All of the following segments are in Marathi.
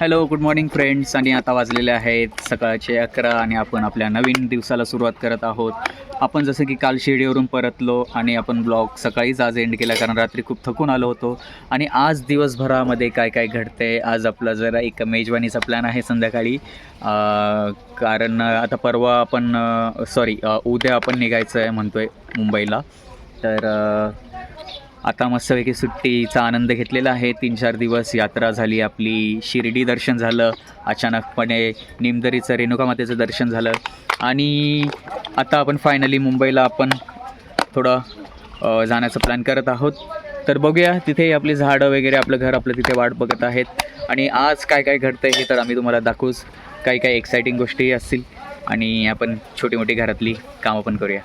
Hello, good morning friends. आणि आता वाजलेले आहेत सकाळचे 11 आणि आपण आपल्या नवीन दिवसाला सुरुवात करत आहोत. आपण जसं की काल शिर्डीवरून परतलो आणि आपण ब्लॉग सकाळीच आज एंड केला, कारण रात्री खूप थकून आलो होतो. आणि आज दिवसभरामध्ये काय काय घडते, आज आपला जरा एक मेजवानीचा प्लॅन आहे संध्याकाळी. कारण आता परवा आपण उद्या आपण निघायचं आहे म्हणतो आहे मुंबईला. तर आता मस्तपैकी सुट्टीचा आनंद घेतलेला आहे. 3-4 दिवस यात्रा झाली आपली, शिर्डी दर्शन झालं, अचानकपणे निमदरीचं रेणुकामातेचं दर्शन झालं आणि आता आपण फायनली मुंबईला आपण थोडं जाण्याचा प्लॅन करत आहोत. तर बघूया, तिथे आपली झाडं वगैरे, आपलं घर आपलं तिथे वाट बघत आहेत. आणि आज काय काय घडतं हे तर आम्ही तुम्हाला दाखवूच. काही काही एक्साइटिंग गोष्टी असतील आणि आपण छोटी मोठी घरातली कामं पण करूया.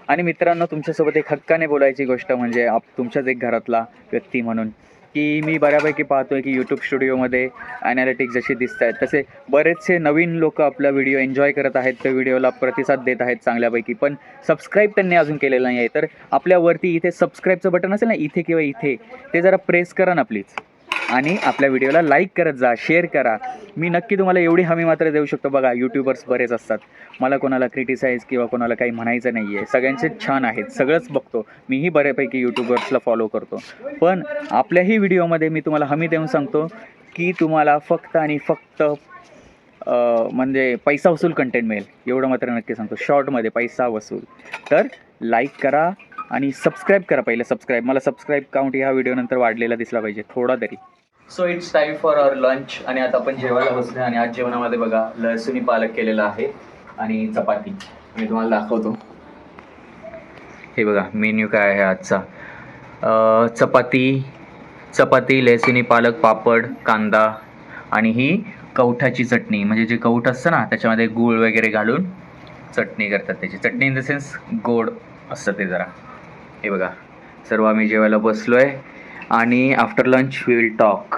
आणि मित्रांनो, तुमच्यासोबत एक हक्काने बोलायची गोष्ट म्हणजे तुमच्याच एक घरातला व्यक्ती म्हणून, की मी बऱ्यापैकी पाहतो आहे की यूट्यूब स्टुडिओमध्ये ॲनालिटिक्स जसे दिसत आहेत तसे बरेचसे नवीन लोक आपला व्हिडिओ एन्जॉय करत आहेत, त्या व्हिडिओला प्रतिसाद देत आहेत चांगल्यापैकी, पण सबस्क्राईब त्यांनी अजून केलेलं नाही आहे. तर आपल्यावरती इथे सबस्क्राईबचं बटन असेल ना, इथे किंवा इथे, ते जरा प्रेस करा ना प्लीज. आणि आपल्या व्हिडिओला लाईक करत जा, शेअर करा. मी नक्की तुम्हाला एवढी हमी मात्र देऊ शकतो. बघा, यूट्यूबर्स बरेच असतात, मला कोणाला क्रिटिसाईज किंवा कोणाला काही म्हणायचं नाही आहे, सगळ्यांचे छान आहेत, सगळंच बघतो मीही, बऱ्यापैकी यूट्यूबर्सला फॉलो करतो. पण आपल्याही व्हिडिओमध्ये मी तुम्हाला हमी देऊन सांगतो की तुम्हाला फक्त आणि फक्त म्हणजे पैसा वसूल कंटेंट मिळेल, एवढं मात्र नक्की सांगतो. शॉर्टमध्ये पैसा वसूल. तर लाईक करा आणि सबस्क्राईब करा. पहिलं सबस्क्राईब, मला सबस्क्राईब काउंट ह्या व्हिडिओनंतर वाढलेला दिसला पाहिजे थोडा तरी. So it's time for our lunch आणि आता आपण जेवायला बसलो. आणि आज जेवणामध्ये बघा, लसूणी पालक केलेला आहे आणि चपाती. मी तुम्हाला दाखवतो. हे बघा मेन्यू काय आहे आजचा. चपाती, लसूणी पालक, पापड, कांदा आणि ही कवठाची चटणी, म्हणजे जे कवठ असतं ना त्याच्यामध्ये गूळ वगैरे घालून चटणी करतात. त्याची चटणी इन द सेन्स गोड असतं ते जरा. हे बघा, सर्व आम्ही जेवायला बसलो आहे आणि after lunch we will talk.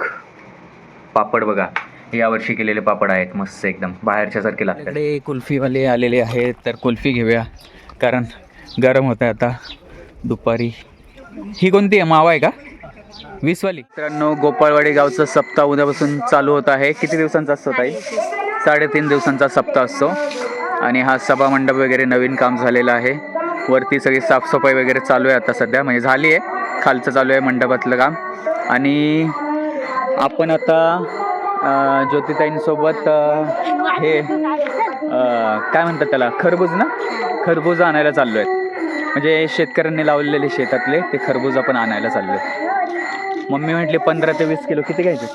पापड बघा, यावर्षी केलेले पापड आहेत, मस्त एकदम बाहेरच्यासारखे लागतात. इकडे कुल्फीवाले आलेले आहेत, तर कुल्फी घेऊया कारण गरम होतं आता दुपारी. ही कोणती आहे, मावा आहे का 20वाली? मित्रांनो, गोपाळवाडी गावचं सप्ताह उद्यापासून चालू होत आहे. किती दिवसांचा असतो ताई? 3.5 दिवसांचा सप्ताह असतो. आणि हा सभामंडप वगैरे नवीन काम झालेलं आहे. वरती सगळी साफसफाई वगैरे चालू आहे आता सध्या, म्हणजे झाली आहे, खालचं चालू आहे मंडपातलं काम. आणि आपण आता ज्योतिताईंसोबत हे काय म्हणतात त्याला, खरबूज आणायला चाललो आहे. म्हणजे शेतकऱ्यांनी लावलेले शेतातले ते खरबूज आपण आणायला चाललो आहे. मम्मी म्हटली 15 ते 20 किलो. किती घ्यायचे?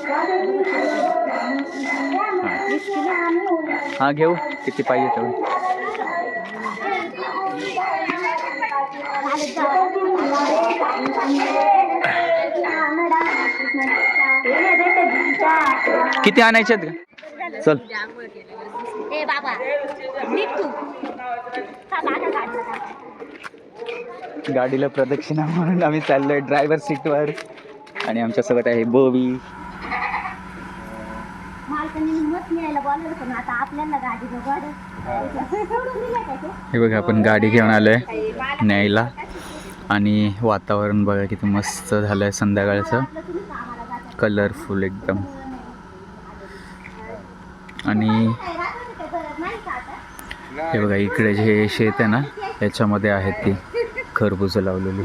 हां घेऊ, किती पाहिजे तेवढं. किती आणायचे आहेत का? चल. गाडीला प्रदक्षिणा म्हणून आम्ही चाललोय ड्रायव्हर सीटवर. आणि आमच्यासोबत आहे बोवी. हे बघा, आपण गाडी घेऊन आलोय न्यायला. आणि वातावरण बघा किती मस्त झालंय संध्याकाळचं, कलरफुल एकदम. आणि हे बघा, इकडे जे शेत आहे ना याच्यामध्ये आहेत ती खरबूज लावलेली.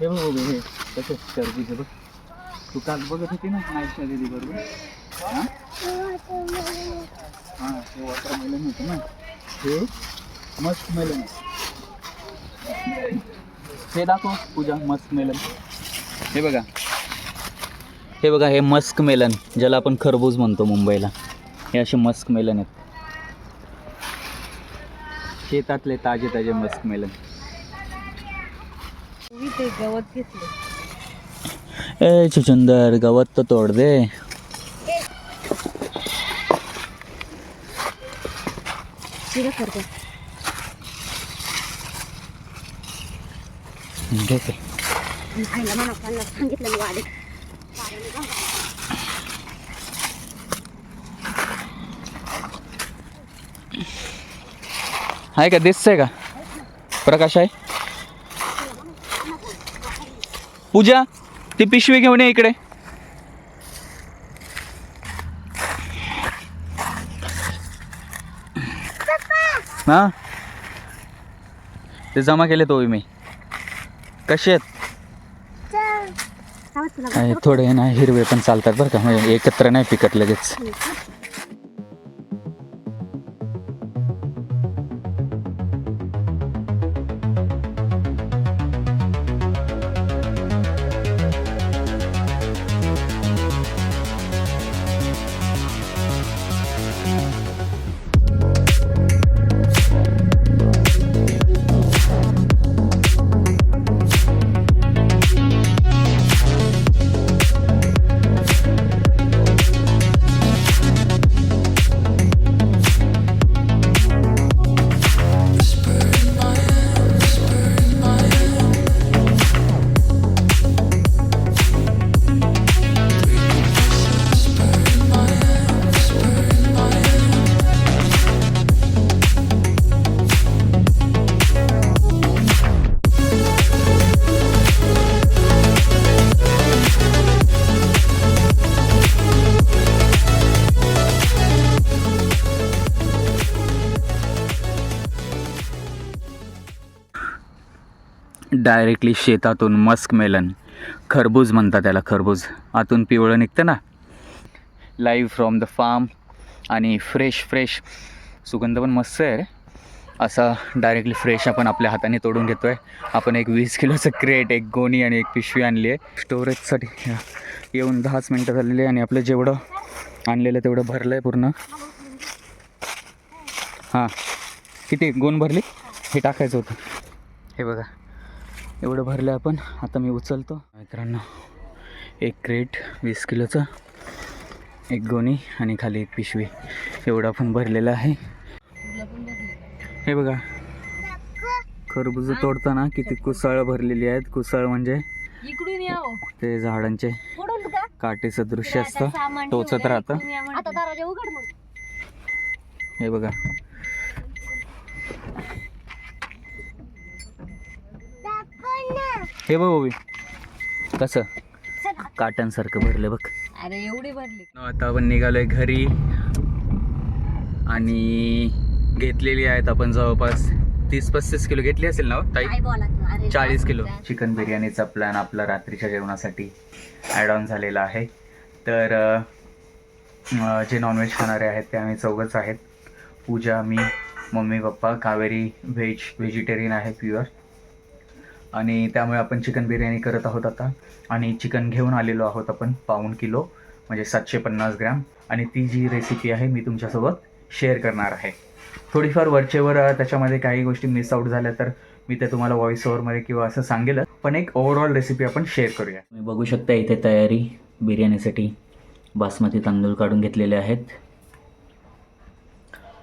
हे बघ हे तसेच टरबूज बघ, तू काल बघत होती ना नाईटच्या दिदी बरोबर. हां हे वॉटरमेलन होतं ना, हे मस्कमेलन. हे दाखव पूजा, मस्कमेलन. हे बघा, हे मस्कमेलन, ज्याला आपण खरबूज म्हणतो मुंबईला. हे असे मस्कमेलन आहेत, शेतातले ताजे ताजे मस्कमेलन. ए चुचंदर, गवत तो तोड दे. आहे का? दिसतंय का? प्रकाश आहे. पूजा ती पिशवी घेऊन ये इकडे. हां ते जमा केले तो मी. कसे आहेत? थोडे ना हिरवे पण चालतात बरं का, म्हणजे एकत्र नाही पिकत लगेच. डायरेक्टली शेतातून मस्क मेलन, खरबूज म्हणतात त्याला, खरबूज. आतून पिवळं निघतं ना. Live from the farm. आणि फ्रेश सुगंध पण मस्त आहे रे. असा डायरेक्टली फ्रेश आपण आपल्या हाताने तोडून घेतो आहे. आपण एक 20 किलोचं क्रेट, एक गोणी आणि एक पिशवी आणली आहे स्टोरेजसाठी. येऊन 10 मिनटं झालेली आहे आणि आपलं जेवढं आणलेलं तेवढं भरलं आहे पूर्ण. हां किती गोण भरली? हे टाकायचं होतं. हे बघा एवढं भरलं आपण. आता मी उचलतो. मित्रांनो एक क्रेट 20 किलोचं, एक गोणी आणि खाली एक पिशवी, एवढं आपण भरलेलं आहे. हे बघा खरबूज तोडताना किती कुसाळ भरलेली आहेत. कुसाळ म्हणजे ते झाडांचे काटेचं दृश्य असतं, टोचत राहतं. हे बघा हे बघ ओवी कसं काट्यांसारखं भरलं बघ. अरे एवढे भरले. आता आपण निघालोय घरी आणि घेतलेली आहेत आपण जवळपास 30-35 किलो घेतली असेल ना ताई? 40 किलो. चिकन बिर्याणीचा प्लॅन आपला रात्रीच्या जेवणासाठी ॲड ऑन झालेला आहे. तर जे नॉनव्हेज खाणारे आहेत ते आम्ही 4घंच आहेत. पूजा, मी, मम्मी पप्पा. कावेरी व्हेजिटेरियन आहे प्युअर. आणि त्यामुळे आपण चिकन बिर्याणी करत आहोत आता. आणि चिकन घेऊन आलेलो आहोत आपण 1.25 किलो, म्हणजे 750 ग्रॅम. आणि ती जी रेसिपी आहे मी तुमच्यासोबत शेअर करणार आहे. थोडीफार वरचेवर त्याच्यामध्ये काही गोष्टी मिस आउट झाल्या तर मी ते तुम्हाला व्हॉइस ओव्हरमध्ये किंवा असं सांगेलच, पण एक ओव्हरऑल रेसिपी आपण शेअर करूया. तुम्ही बघू शकता इथे तयारी बिर्याणीसाठी बासमती तांदूळ काढून घेतलेले आहेत.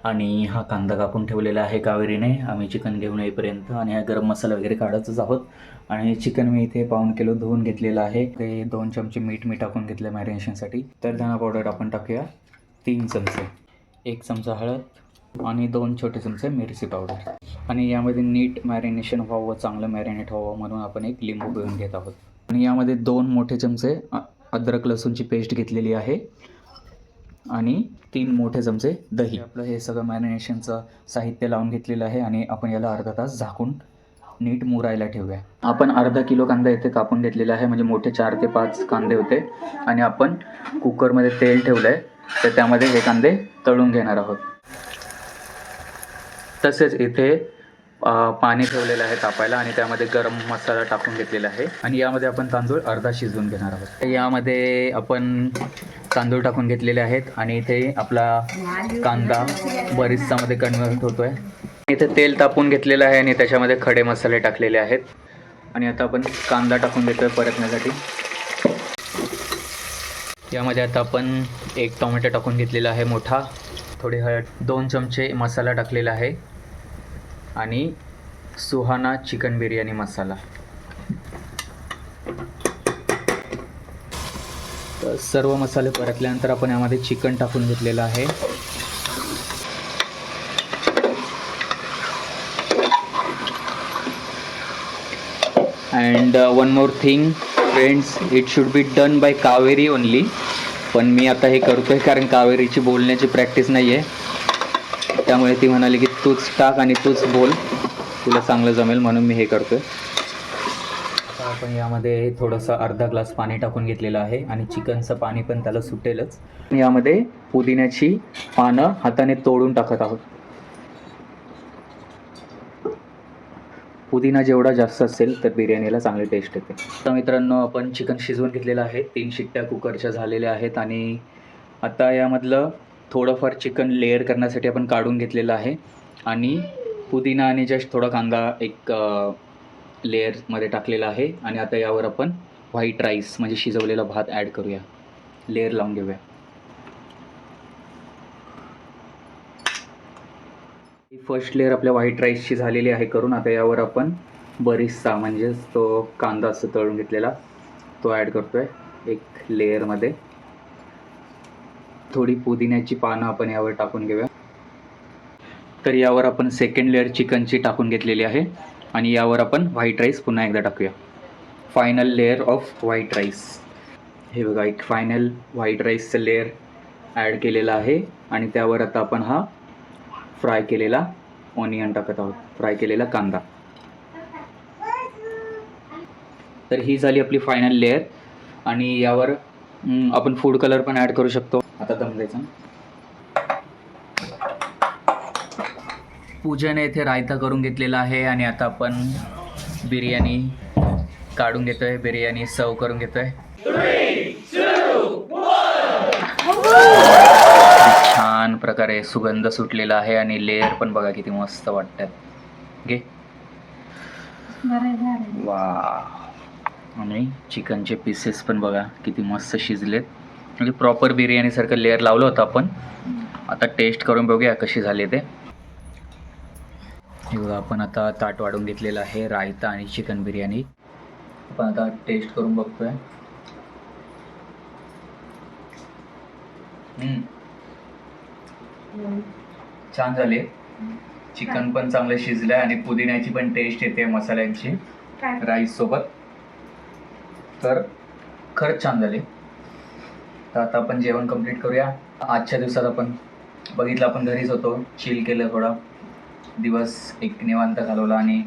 आणि हा कांदा कापून ठेवलेला आहे कावेरीने आम्ही चिकन घेऊन येईपर्यंत. आणि हा गरम मसाला वगैरे काढतच आहोत. आणि चिकन मी इथे 1.25 किलो धुवून घेतलेलं आहे. ते 2 चमचे मीठ टाकून घेतलं मॅरिनेशनसाठी. तर धना पावडर आपण टाकूया 3 चमचे, 1 चमचा हळद आणि 2 छोटे चमचे मिरची पावडर. आणि यामध्ये नीट मॅरिनेशन व्हावं, चांगलं मॅरिनेट व्हावं म्हणून आपण एक लिंबू पिळून घेत आहोत. आणि यामध्ये 2 मोठे चमचे अद्रक लसूणची पेस्ट घेतलेली आहे आणि 3 मोठे चमचे दही. आपलं हे सगळं मॅरिनेशनचं साहित्य लावून घेतलेलं आहे. आणि आपण याला अर्धा तास झाकून नीट मुरायला ठेवूया. आपण अर्धा किलो कांदा इथे कापून घेतलेला आहे, म्हणजे मोठे 4 ते 5 कांदे होते. आणि आपण कुकरमध्ये तेल ठेवलं आहे, तर त्यामध्ये हे कांदे तळून घेणार आहोत. तसेच इथे पाणी ठेवलेलं आहे तापायला आणि त्यामध्ये गरम मसाला टाकून घेतलेला आहे. आणि यामध्ये आपण तांदूळ अर्धा शिजवून घेणार आहोत. यामध्ये आपण तांदूळ टाकून घेतलेले आहेत आणि इथे आपला कांदा बरिस्तामध्ये कन्वर्ट होतो आहे. इथे तेल तापून घेतलेलं आहे आणि त्याच्यामध्ये खडे मसाले टाकलेले आहेत. आणि आता आपण कांदा टाकून घेतो आहे परतण्यासाठी. यामध्ये आता आपण 1 टोमॅटो टाकून घेतलेला आहे मोठा. थोडी हळद, 2 चमचे मसाला टाकलेला आहे आणि सुहाना चिकन बिर्याणी मसाला. तर सर्व मसाले परतल्यानंतर आपण यामध्ये चिकन टाकून घेतलेलं आहे. And one more thing friends, it should be done by Kaveri only. पण मी आता हे करतोय कारण कावेरीची बोलण्याची प्रॅक्टिस नाही आहे, त्यामुळे ती म्हणाली की तूच टाक आणि तूच बोल, तुला चांगलं जमेल, म्हणून मी हे करतोय. आता आपण यामध्ये थोडंसं अर्धा ग्लास पाणी टाकून घेतलेलं आहे आणि चिकनचं पाणी पण त्याला सुटेलच. यामध्ये पुदिन्याची पानं हाताने तोडून टाकत आहोत. पुदिना जेवढा जास्त असेल तर बिर्याणीला चांगली टेस्ट येते. तर मित्रांनो, आपण चिकन शिजवून घेतलेलं आहे. 3 शिट्ट्या कुकरच्या झालेल्या आहेत आणि आता यामधलं थोडंफार चिकन लेअर करण्यासाठी आपण काढून घेतलेलं आहे आणि पुदिना आणि जस्ट थोडा कांदा एक लेअरमध्ये टाकलेला आहे. आणि आता यावर आपण व्हाईट राईस म्हणजे शिजवलेला भात ॲड करूया, लेअर लावून घेऊया. फर्स्ट लेअर आपल्या व्हाईट राईसची झालेली आहे करून. आता यावर आपण बरिस्ता म्हणजेच तो कांदा असतो तळून घेतलेला तो ॲड करतोय एक लेअरमध्ये. थोडी पुदिन्याची पानं आपण यावर टाकून घेऊया. तर यावर आपण सेकंड लेअर चिकनची टाकून घेतलेली आहे आणि यावर आपण व्हाईट राईस पुन्हा एकदा टाकूया. Final layer off white rice. हे बघा, एक फायनल व्हाईट राईसचं लेअर ॲड केलेलं आहे आणि त्यावर आता आपण हा फ्राय केलेला ऑनियन टाकत आहोत, फ्राय केलेला कांदा. तर ही झाली आपली फायनल लेअर आणि यावर आपण फूड कलर पण ॲड करू शकतो. आता दम द्यायचा. पूजेने इथे रायता करून घेतलेला आहे आणि आता आपण बिर्याणी काढून घेतोय, बिर्याणी सर्व करून घेतोय. छान प्रकारे सुगंध सुटलेला आहे आणि लेअर पण बघा किती मस्त वाटतात. घे. वा. आणि चिकनचे पीसेस पण बघा किती मस्त शिजलेत, म्हणजे प्रॉपर बिर्याणीसारखं लेअर लावलं होतं आपण. आता टेस्ट करून बघूया कशी झाली ते. हे बघा, आपण आता ताट वाढून घेतलेलं आहे, रायता आणि चिकन बिर्याणी. आपण आता टेस्ट करून बघतोय. छान झाले. चिकन पण चांगलं शिजलंय आणि पुदिन्याची पण टेस्ट येते मसाल्यांची राईस सोबत. तर खरंच छान झाले. तर आता आपण जेवण कंप्लीट करूया. आजच्या दिवसात आपण बघितलं, आपण घरीच होतो, चिल केलं, थोडा दिवस एक निवांत घालवला आणि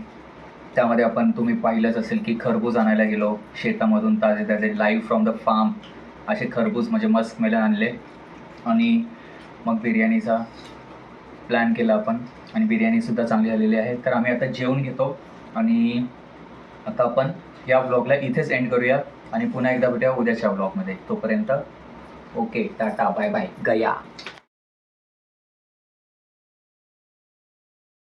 त्यामध्ये आपण तुम्ही पाहिलंच असेल की खरबूज आणायला गेलो शेतामधून, ताजे ताजे लाईव्ह फ्रॉम द फार्म असे खरबूज म्हणजे मस्क मेलन आणले आणि मग बिर्याणीचा प्लॅन केला आपण आणि बिर्याणीसुद्धा चांगली झालेली आहे. तर आम्ही आता जेवून घेतो आणि आता आपण या ब्लॉगला इथेच एंड करूया आणि पुन्हा एकदा भेटूया उद्याच्या ब्लॉगमध्ये. तोपर्यंत ओके, टाटा, बाय बाय, गया.